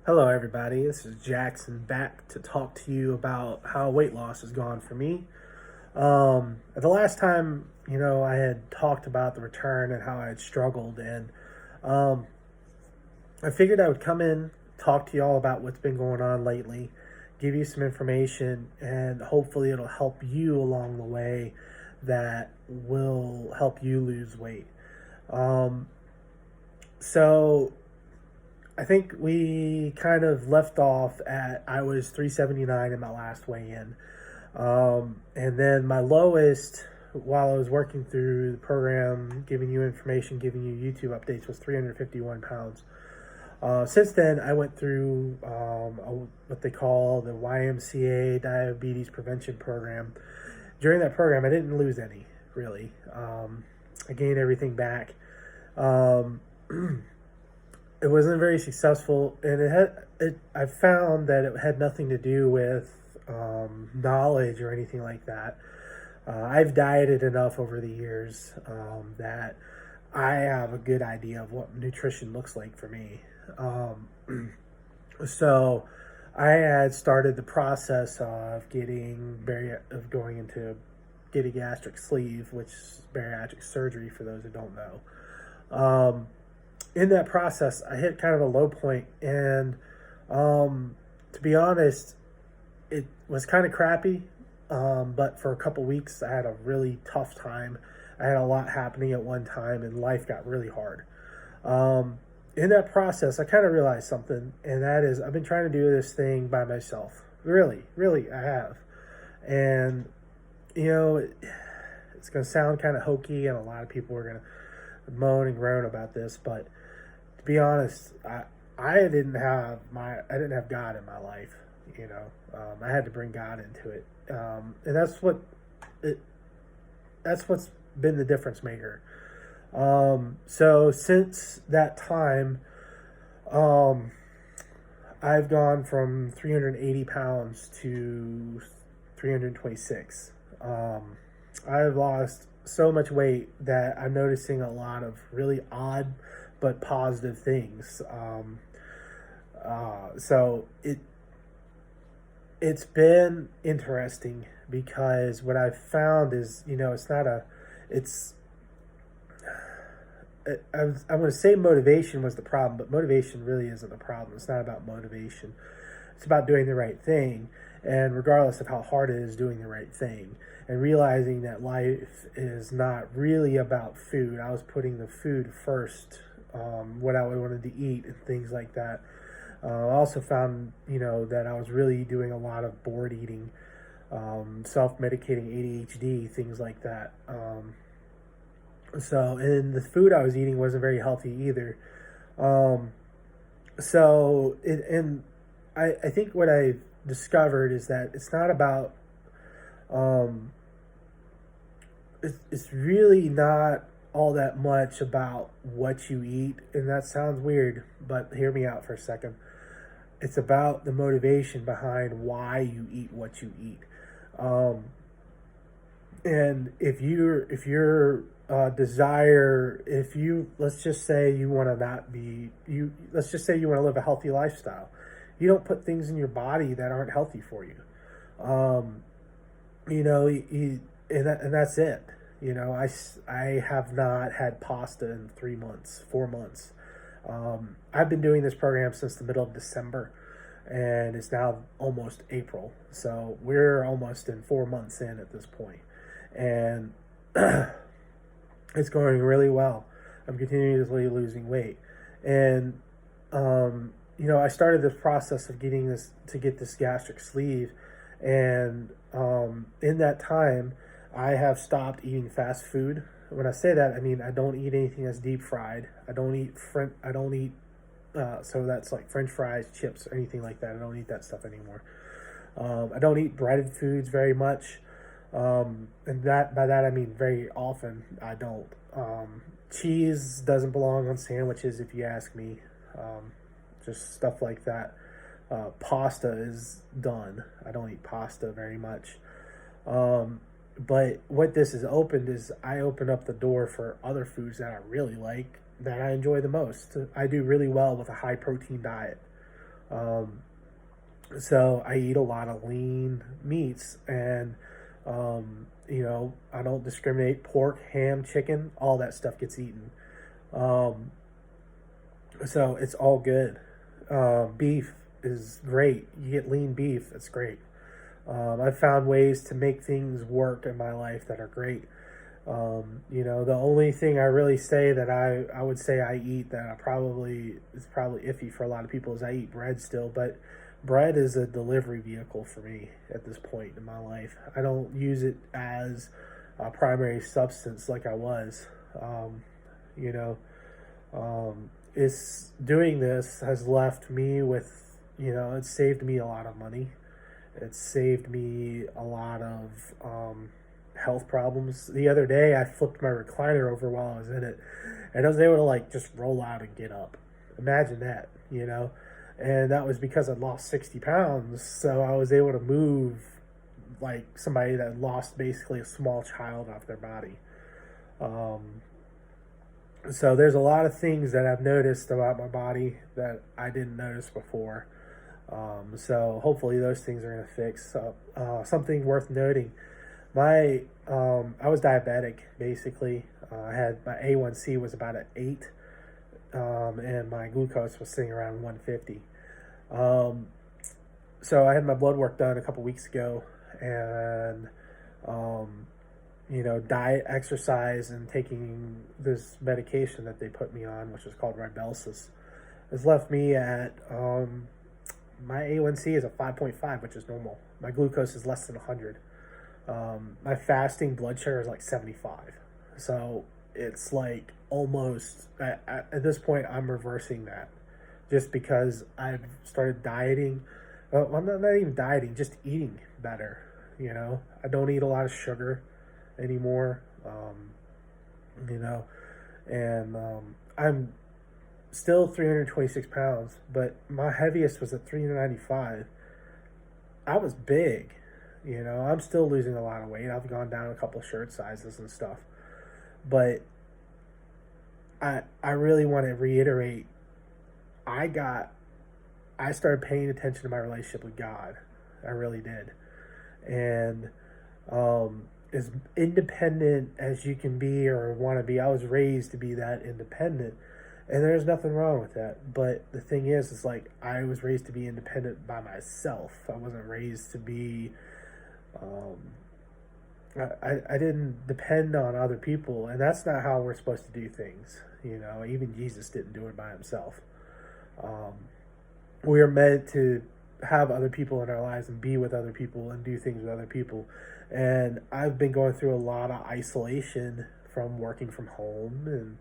Hello, everybody. This is Jackson back to talk to you about how weight loss has gone for me. The last time, I had talked about the return and how I had struggled, and um, I figured I would come in, talk to you all about what's been going on lately, give you some information, and hopefully it'll help you along the way that will help you lose weight. Um, so I think we kind of left off at I was 379 in my last weigh in. And then my lowest while I was working through the program, giving you information, giving you YouTube updates, was 351 pounds. Since then, I went through what they call the YMCA Diabetes Prevention Program. During that program, I didn't lose any, really. I gained everything back. Um, it wasn't very successful, and I found that it had nothing to do with knowledge or anything like that. I've dieted enough over the years that I have a good idea of what nutrition looks like for me. So I had started the process of going into getting gastric sleeve, which is bariatric surgery for those who don't know. In that process, I hit kind of a low point, and to be honest, it was kind of crappy. But for a couple weeks, I had a really tough time. I had a lot happening at one time, and life got really hard. In that process, I kind of realized something, and that is I've been trying to do this thing by myself. Really, really, I have. And, it's going to sound kind of hokey, and a lot of people are going to moan and groan about this, but to be honest, I didn't have God in my life. I had to bring God into it, and that's what's been the difference maker. So since that time, I've gone from 380 pounds to 326. I've lost so much weight that I'm noticing a lot of really odd but positive things. So it's been interesting because what I've found is, it's not a, it's, I'm going to say motivation was the problem, but motivation really isn't the problem. It's not about motivation. It's about doing the right thing, and regardless of how hard it is, doing the right thing, and realizing that life is not really about food. I was putting the food first, what I wanted to eat and things like that. I also found, that I was really doing a lot of bored eating, self-medicating ADHD, things like that. And the food I was eating wasn't very healthy either. Um, and I think what I discovered is that it's not about, um, it's really not all that much about what you eat. And that sounds weird, but hear me out for a second. It's about the motivation behind why you eat what you eat. Um, and if your desire, if you let's just say you want to not be you let's just say you want to live a healthy lifestyle, you don't put things in your body that aren't healthy for you. Um, and that's it. I have not had pasta in 3 months, 4 months. I've been doing this program since the middle of December, and it's now almost April. So we're almost in 4 months in at this point, and it's going really well. I'm continuously losing weight, and I started this process of get this gastric sleeve, and in that time, I have stopped eating fast food. When I say that, I mean I don't eat anything that's deep fried. I don't eat. So that's like French fries, chips, anything like that. I don't eat that stuff anymore. I don't eat breaded foods very much. And by that I mean very often I don't. Cheese doesn't belong on sandwiches if you ask me. Just stuff like that. Pasta is done. I don't eat pasta very much. But what this has opened is I open up the door for other foods that I really like, that I enjoy the most. I do really well with a high protein diet. So I eat a lot of lean meats, and I don't discriminate. Pork, ham, chicken, all that stuff gets eaten. Um, so it's all good. Beef is great. You get lean beef, it's great. I've found ways to make things work in my life that are great. The only thing I really say that I would say I eat that I probably is probably iffy for a lot of people is I eat bread still, but bread is a delivery vehicle for me at this point in my life. I don't use it as a primary substance like I was. Um, you know, it's doing this has left me with, it's saved me a lot of money. It's saved me a lot of health problems. The other day, I flipped my recliner over while I was in it, and I was able to like just roll out and get up. Imagine that. And that was because I lost 60 pounds, so I was able to move like somebody that lost basically a small child off their body. Um, so there's a lot of things that I've noticed about my body that I didn't notice before. So hopefully those things are going to fix up. Something worth noting: I was diabetic basically. I had my A1C was about an 8, and my glucose was sitting around 150. Um, so I had my blood work done a couple weeks ago, and um, diet, exercise, and taking this medication that they put me on, which is called Ribelsis, has left me at my A1C is a 5.5, which is normal. My glucose is less than 100. My fasting blood sugar is like 75. So it's like almost, at this point, I'm reversing that just because I've started dieting. Well, I'm not even dieting, just eating better. I don't eat a lot of sugar anymore. You know, and I'm still 326 pounds, but my heaviest was at 395. I was big. I'm still losing a lot of weight. I've gone down a couple shirt sizes and stuff. But I really want to reiterate, I started paying attention to my relationship with God. I really did. And as independent as you can be or want to be, I was raised to be that independent. And there's nothing wrong with that. But the thing is like I was raised to be independent by myself. I wasn't raised to be I didn't depend on other people, and that's not how we're supposed to do things. Even Jesus didn't do it by himself. Um, we are meant to have other people in our lives and be with other people and do things with other people. And I've been going through a lot of isolation from working from home and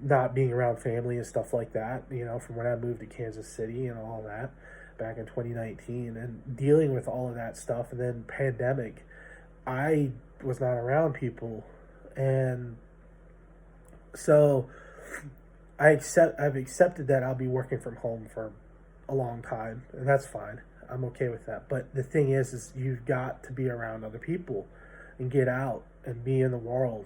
not being around family and stuff like that, from when I moved to Kansas City and all that back in 2019 and dealing with all of that stuff. And then pandemic, I was not around people. And so I've accepted that I'll be working from home for a long time, and that's fine. I'm okay with that. But the thing is you've got to be around other people and get out and be in the world.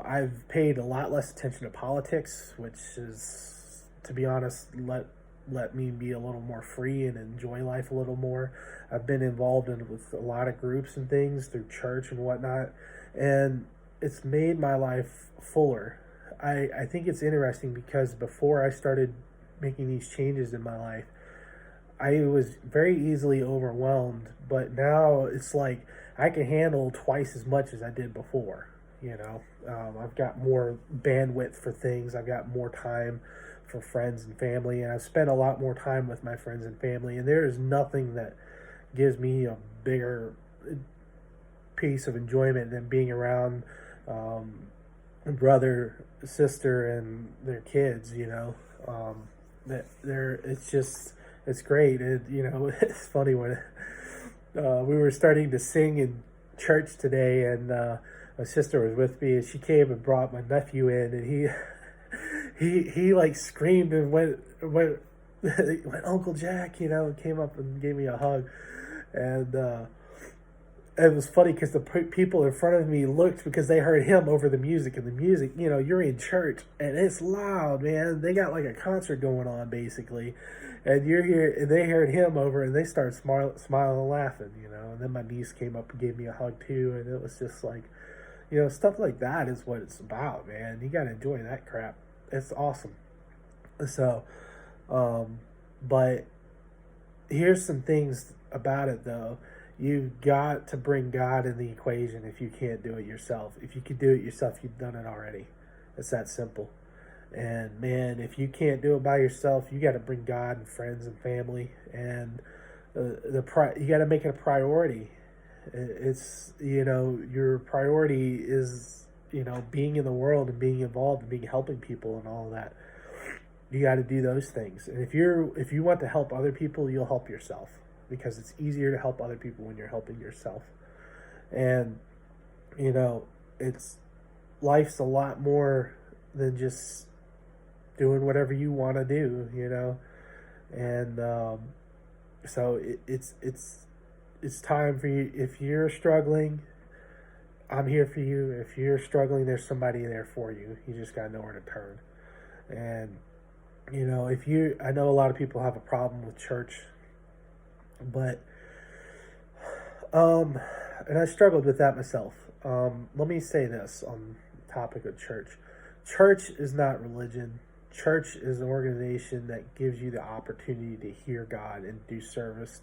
I've paid a lot less attention to politics, which is, to be honest, let me be a little more free and enjoy life a little more. I've been involved with a lot of groups and things through church and whatnot, and it's made my life fuller. I think it's interesting because before I started making these changes in my life, I was very easily overwhelmed, but now it's like I can handle twice as much as I did before. I've got more bandwidth for things. I've got more time for friends and family, and I've spent a lot more time with my friends and family, and there is nothing that gives me a bigger piece of enjoyment than being around brother, sister, and their kids. It's great. It's funny when we were starting to sing in church today, and my sister was with me, and she came and brought my nephew in, and he like screamed and went Uncle Jack, and came up and gave me a hug, and it was funny because the people in front of me looked because they heard him over the music, and the music, you're in church and it's loud, man. They got like a concert going on basically, and you're here, and they heard him over, and they started smiling and laughing, And then my niece came up and gave me a hug too, and it was just like, stuff like that is what it's about, man. You got to enjoy that crap. It's awesome. So, but here's some things about it though. You've got to bring God in the equation if you can't do it yourself. If you could do it yourself, you've done it already. It's that simple. And man, if you can't do it by yourself, you got to bring God and friends and family, and you got to make it a priority. It's your priority is being in the world and being involved and being helping people and all of that. You got to do those things. And if you want to help other people, you'll help yourself, because it's easier to help other people when you're helping yourself. And it's life's a lot more than just doing whatever you want to do, and so it's time for you. If you're struggling, I'm here for you. If you're struggling, there's somebody there for you. You just got to know where to turn. And I know a lot of people have a problem with church, but and I struggled with that myself. Let me say this on the topic of church. Church is not religion. Church is an organization that gives you the opportunity to hear God and do service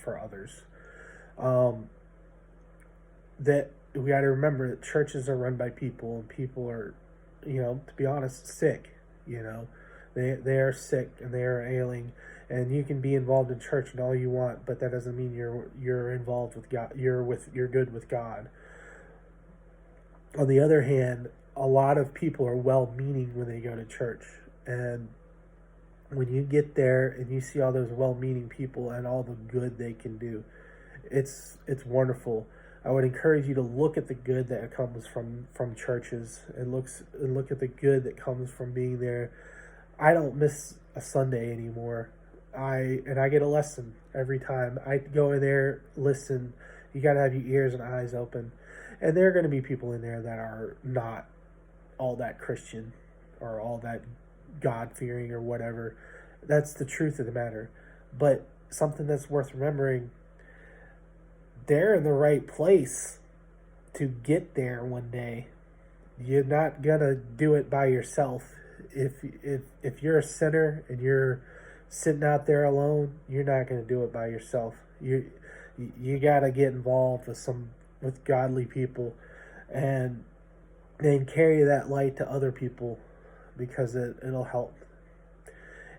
for others. That we got to remember that churches are run by people, and people are, to be honest, sick. They are sick and they are ailing, and you can be involved in church and all you want, but that doesn't mean you're involved with God. You're good with God. On the other hand, a lot of people are well-meaning when they go to church, and when you get there and you see all those well-meaning people and all the good they can do, it's wonderful. I would encourage you to look at the good that comes from churches, and look at the good that comes from being there. I don't miss a Sunday anymore. I get a lesson every time. I go in there, listen. You got to have your ears and eyes open. And there are going to be people in there that are not all that Christian or all that God-fearing or whatever. That's the truth of the matter. But something that's worth remembering, they're in the right place to get there one day. You're not going to do it by yourself. If you're a sinner and you're sitting out there alone, you're not going to do it by yourself. You got to get involved with godly people, and then carry that light to other people, because it'll help.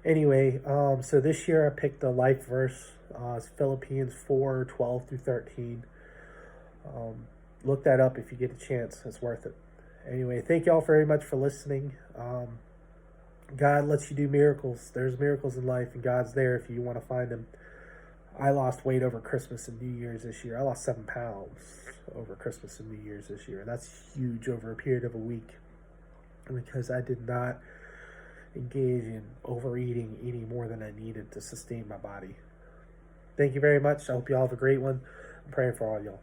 Anyway, so this year I picked the life verse. It's Philippians 4:12-13. Look that up if you get a chance. It's worth it. Anyway, thank y'all very much for listening. God lets you do miracles. There's miracles in life, and God's there if you want to find him. I lost weight over Christmas and New Year's this year. I lost 7 pounds over Christmas and New Year's this year. That's huge over a period of a week, because I did not engage in overeating, eating more than I needed to sustain my body. Thank you very much. I hope you all have a great one. I'm praying for all y'all.